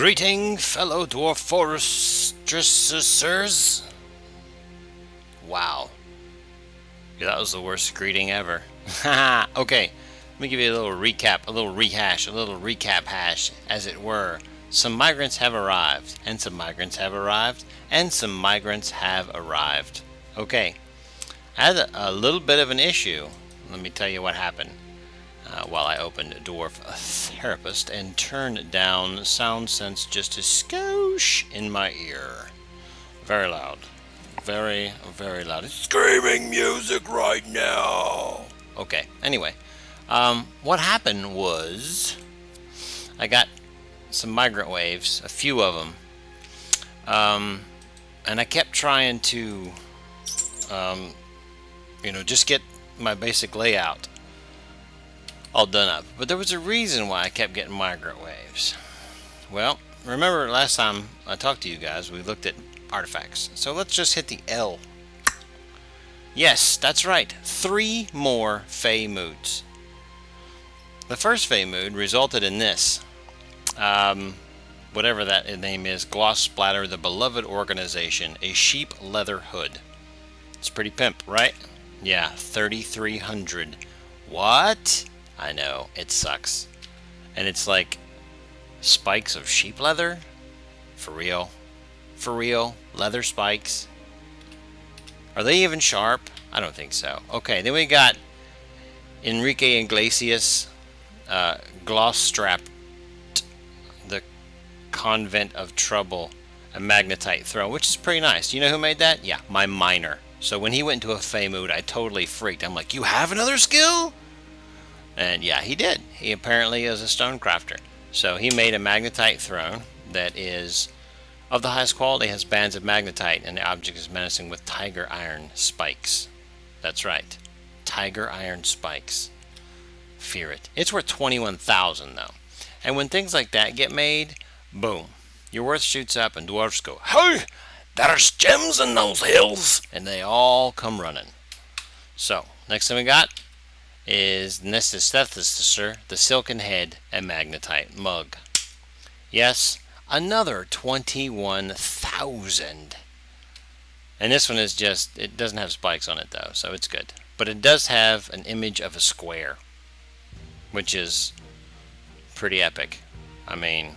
Greeting, fellow Dwarf Fortressers. Wow. Yeah, that was the worst greeting ever. Haha. Okay, let me give you a little recap, a little rehash, a little recap hash, as it were. Some migrants have arrived, and some migrants have arrived, and some migrants have arrived. Okay, I had a little bit of an issue. Let me tell you what happened. While I opened Dwarf Therapist and turned down sound sense just a skosh in my ear. Very loud. Very, very loud. It's screaming music right now. Okay, anyway. What happened was I got some migrant waves, a few of them. And I kept trying to, just get my basic layout all done up. But there was a reason why I kept getting migrant waves. Well, remember last time I talked to you guys, we looked at artifacts. So let's just hit the L. Yes, that's right. 3 more Fey moods. The first Fey mood resulted in this. Whatever that name is, Gloss Splatter, the Beloved Organization, a sheep leather hood. It's pretty pimp, right? Yeah, 3,300. What? I know, it sucks. And it's like spikes of sheep leather? For real? For real? Leather spikes? Are they even sharp? I don't think so. Okay, then we got Enrique Iglesias, Gloss Strapped, the Convent of Trouble, a Magnetite Throne, which is pretty nice. You know who made that? Yeah, my miner. So when he went into a Fey mood, I totally freaked. I'm like, you have another skill? And yeah, he did. He apparently is a stone crafter. So he made a magnetite throne that is of the highest quality, has bands of magnetite, and the object is menacing with tiger iron spikes. That's right. Tiger iron spikes. Fear it. It's worth 21,000 though. And when things like that get made, boom. Your worth shoots up and dwarfs go, hey, there's gems in those hills. And they all come running. So, next thing we got is Nesthesthesser, the Silken Head, and Magnetite Mug. Yes, another 21,000. And this one is just, it doesn't have spikes on it though, so it's good. But it does have an image of a square, which is pretty epic. I mean,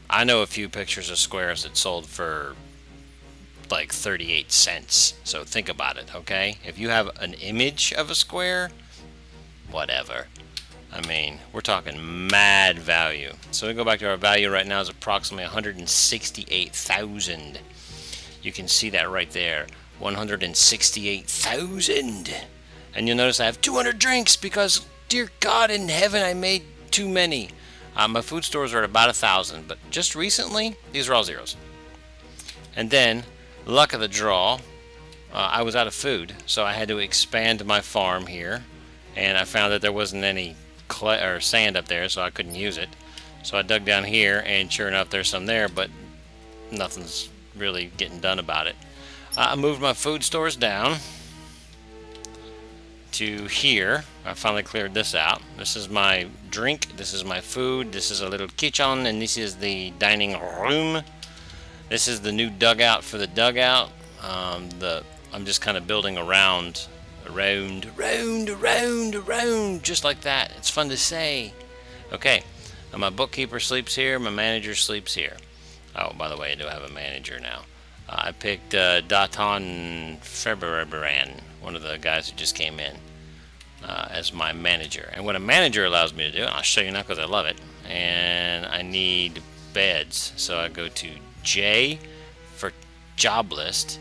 I know a few pictures of squares that sold for like 38 cents. So think about it, okay? If you have an image of a square, whatever. I mean, we're talking mad value. So we go back to our value right now is approximately 168,000. You can see that right there, 168,000. And you'll notice I have 200 drinks because, dear God in heaven, I made too many. My food stores are at about 1,000, but just recently, these are all zeros. And then, luck of the draw, I was out of food, so I had to expand my farm here. And I found that there wasn't any clay or sand up there, so I couldn't use it. So I dug down here, and sure enough, there's some there, but nothing's really getting done about it. I moved my food stores down to here. I finally cleared this out. This is my drink, this is my food, this is a little kitchen, and this is the dining room. This is the new dugout for the dugout. I'm just kind of building around, just like that. It's fun to say. Okay, and my bookkeeper sleeps here, my manager sleeps here. Oh, by the way, I do have a manager now. I picked Daton Februaran, one of the guys who just came in, as my manager. And what a manager allows me to do, and I'll show you now because I love it, and I need beds. So I go to J for job list,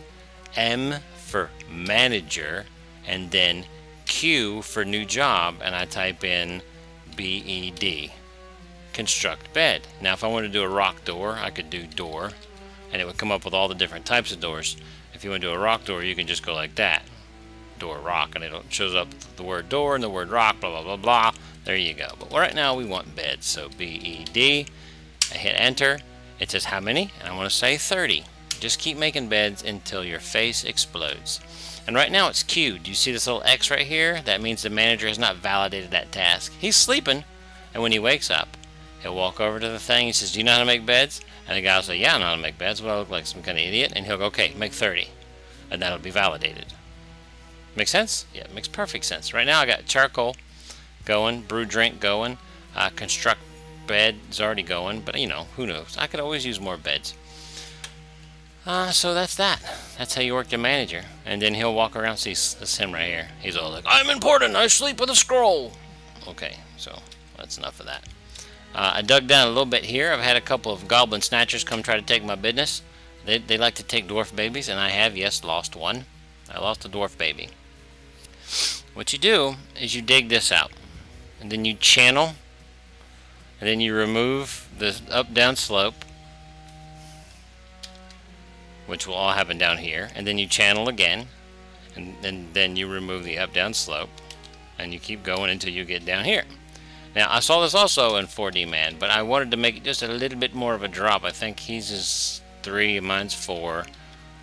M for manager, and then Q for new job, and I type in BED, construct bed. Now if I want to do a rock door, I could do door, and it would come up with all the different types of doors. If you want to do a rock door, you can just go like that, door rock, and it shows up the word door and the word rock, blah blah blah blah. There you go. But right now we want beds, so BED. I hit enter. It says how many, and I want to say 30. Just keep making beds until your face explodes. And right now it's queued. Do you see this little X right here? That means the manager has not validated that task. He's sleeping, and when he wakes up, He'll walk over to the thing. He says, "Do you know how to make beds?" And the guy will say, "Yeah, I know how to make beds." Well, I look like some kind of idiot. And he'll go, "Okay, make 30." And that'll be validated. Make sense? Yeah, it makes perfect sense. Right now I got charcoal going, brew drink going, construct bed is already going, but you know, who knows? I could always use more beds. So that's that. That's how you work the manager. And then he'll walk around, see, that's him right here. He's all like, "I'm important, I sleep with a scroll." Okay, so that's enough of that. I dug down a little bit here. I've had a couple of goblin snatchers come try to take my business. They like to take dwarf babies, and I have, yes, lost one. I lost a dwarf baby. What you do is you dig this out, and then you channel, and then you remove the up-down slope, which will all happen down here, and then you channel again, and then you remove the up-down slope, and you keep going until you get down here. Now, I saw this also in 4D Man, but I wanted to make it just a little bit more of a drop. I think his is 3 and mine's 4.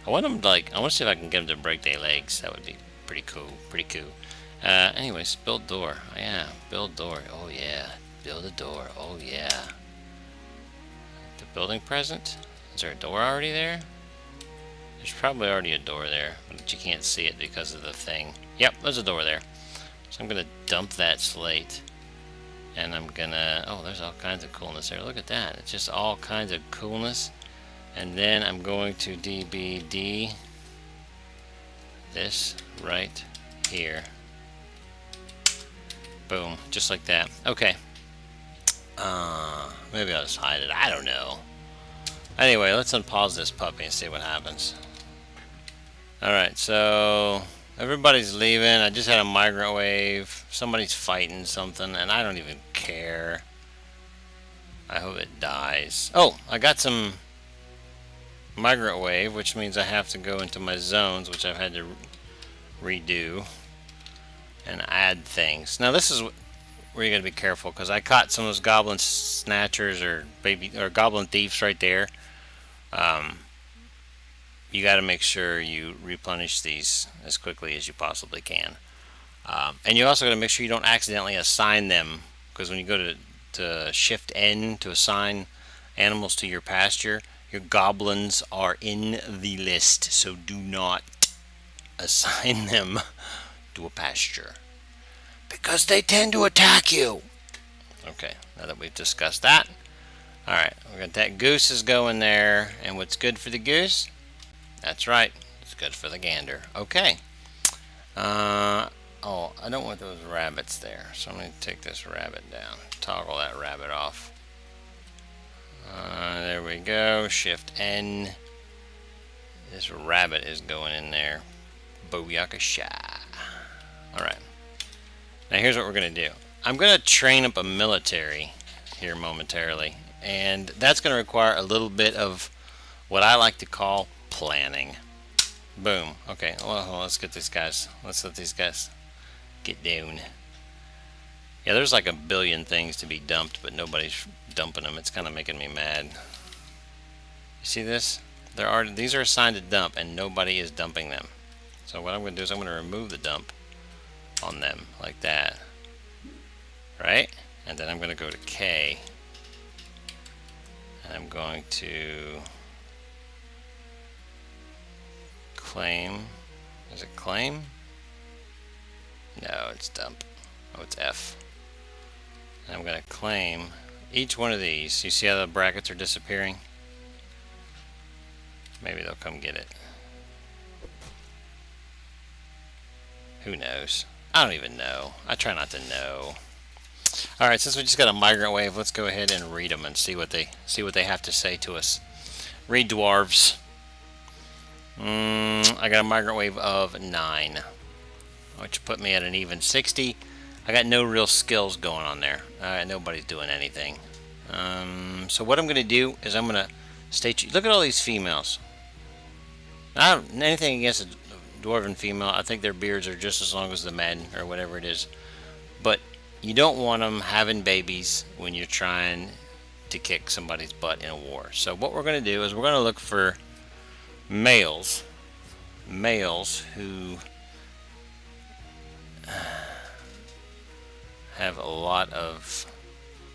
I want to see if I can get him to break their legs. That would be pretty cool, anyways, build door. Oh, yeah, build door. Oh, yeah. Build a door. Oh, yeah. The building present? Is there a door already there? There's probably already a door there, but you can't see it because of the thing. Yep, there's a door there. So I'm going to dump that slate. And I'm gonna, oh, there's all kinds of coolness there. Look at that. It's just all kinds of coolness. And then I'm going to DBD this right here. Boom, just like that. Okay. Maybe I'll just hide it. I don't know. Anyway, let's unpause this puppy and see what happens. Alright, so everybody's leaving. I just had a migrant wave. Somebody's fighting something, and I don't even care. I hope it dies. Oh, I got some migrant wave, which means I have to go into my zones, which I've had to redo and add things. Now this is where you got to be careful, because I caught some of those goblin snatchers or goblin thieves right there. You got to make sure you replenish these as quickly as you possibly can. And you also got to make sure you don't accidentally assign them, because when you go to Shift N to assign animals to your pasture, your goblins are in the list, so do not assign them to a pasture, because they tend to attack you. Okay, now that we've discussed that, alright, we got that goose is going there, and what's good for the goose? That's right, it's good for the gander. Okay. Oh, I don't want those rabbits there, so I'm going to take this rabbit down. Toggle that rabbit off. There we go. Shift N. This rabbit is going in there. Booyakasha. Alright. Now here's what we're going to do. I'm going to train up a military here momentarily. And that's going to require a little bit of what I like to call planning. Boom. Okay, well, let's get these guys. Let's let these guys get down. Yeah, there's like a billion things to be dumped, but nobody's dumping them. It's kind of making me mad. You see this? These are assigned to dump, and nobody is dumping them. So what I'm going to do is I'm going to remove the dump on them like that. Right? And then I'm going to go to K. And I'm going to claim. Is it claim? No, it's dump. Oh, it's F. And I'm going to claim each one of these. You see how the brackets are disappearing? Maybe they'll come get it. Who knows? I don't even know. I try not to know. Alright, since we just got a migrant wave, let's go ahead and read them and see what they have to say to us. Read dwarves. I got a migrant wave of 9, which put me at an even 60. I got no real skills going on there. Nobody's doing anything. So what I'm going to do is I'm going to state. Look at all these females. I don't anything against a dwarven female. I think their beards are just as long as the men or whatever it is. But you don't want them having babies when you're trying to kick somebody's butt in a war. So what we're going to do is we're going to look for males who have a lot of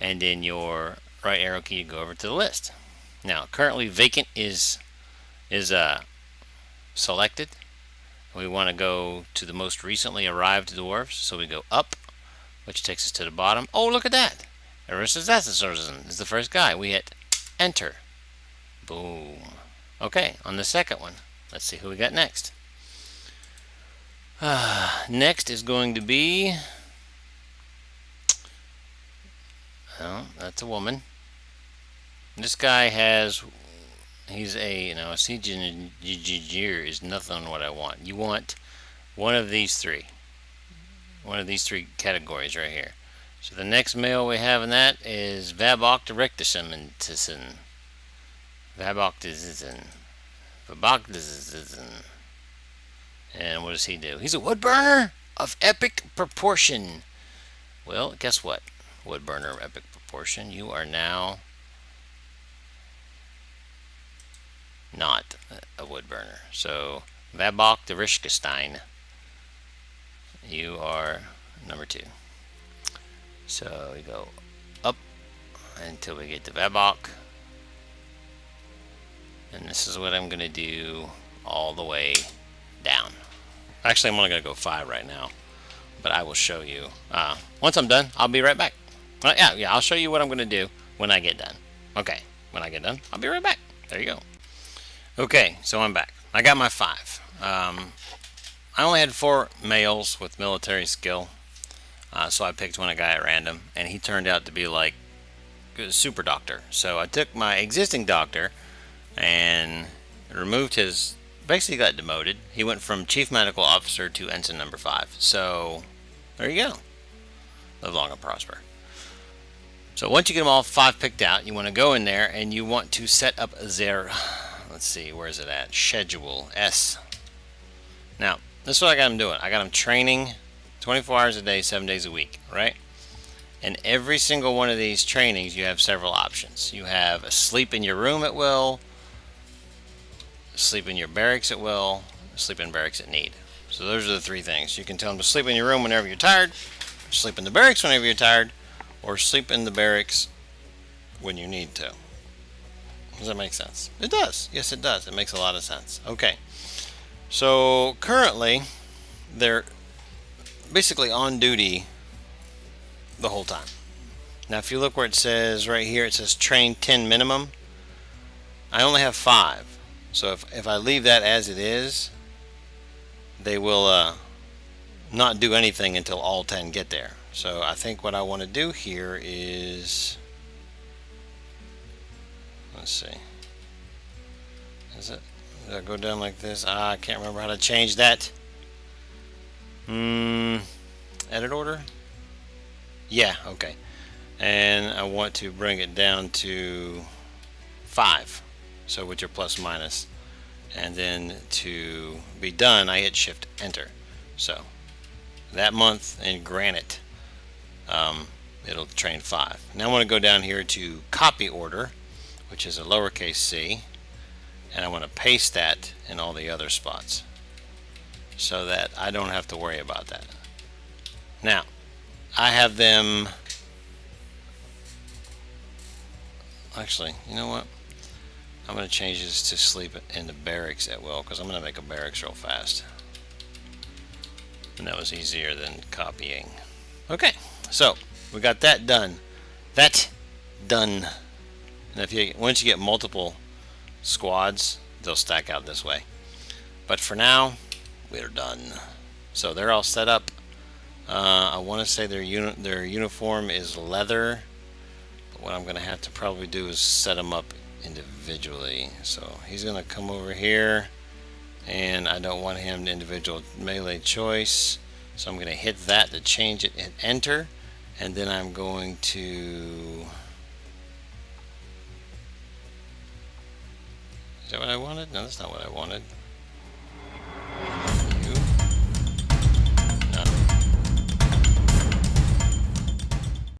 and then your right arrow key to go over to the list. Now, currently vacant is selected. We want to go to the most recently arrived dwarfs, so we go up, which takes us to the bottom. Oh, look at that! Aristoteles is the first guy. We hit enter. Boom. Okay, on the second one, let's see who we got next. Next is going to be, oh, that's a woman. This guy has, he's a, a CGR is nothing on what I want. You want one of these three. One of these three categories right here. So the next male we have in that is Vaboctorictism. And what does he do? He's a wood burner of epic proportion. Well, guess what? Wood burner of epic proportion. You are now not a wood burner. So Vaboctorichtein, you are number 2. So we go up until we get to Vabok. And this is what I'm going to do all the way down. Actually, I'm only going to go 5 right now, but I will show you. Once I'm done, I'll be right back. Yeah, I'll show you what I'm going to do when I get done. Okay, when I get done, I'll be right back. There you go. Okay, so I'm back. I got my 5. I only had 4 males with military skill, so I picked one guy at random, and he turned out to be like a super doctor. So I took my existing doctor and removed his, basically got demoted. He went from chief medical officer to ensign number 5. So there you go. Live long and prosper. So once you get them all 5 picked out, you want to go in there and you want to set up their, let's see, where is it at? Schedule S. Now, this is what I got them doing. I got them training 24 hours a day, 7 days a week, right? And every single one of these trainings, you have several options. You have sleep in your room at will, sleep in your barracks at will, sleep in barracks at need. So those are the 3 things. You can tell them to sleep in your room whenever you're tired, sleep in the barracks whenever you're tired, or sleep in the barracks when you need to. Does that make sense? It does. Yes, it does. It makes a lot of sense. Okay. So currently, they're basically on duty the whole time. Now, if you look where it says right here, it says train 10 minimum. I only have 5. So if I leave that as it is, they will not do anything until all 10 get there. So I think what I want to do here is, let's see, does it go down like this? I can't remember how to change that. Edit order? Yeah, okay. And I want to bring it down to 5. So with your plus minus. And then to be done, I hit Shift Enter. So that month in granite, it'll train 5. Now I want to go down here to copy order, which is a lowercase c, and I want to paste that in all the other spots so that I don't have to worry about that. Now I have them, actually, you know what, I'm going to change this to sleep in the barracks at will, because I'm going to make a barracks real fast, and that was easier than copying. Okay, so we got that done. And once you get multiple squads, they'll stack out this way. But for now, we're done. So they're all set up. I want to say their uniform is leather, but what I'm going to have to probably do is set them up individually. So he's going to come over here, and I don't want him to individual melee choice, so I'm going to hit that to change it and enter, and then I'm going to, is that what I wanted? No, that's not what I wanted.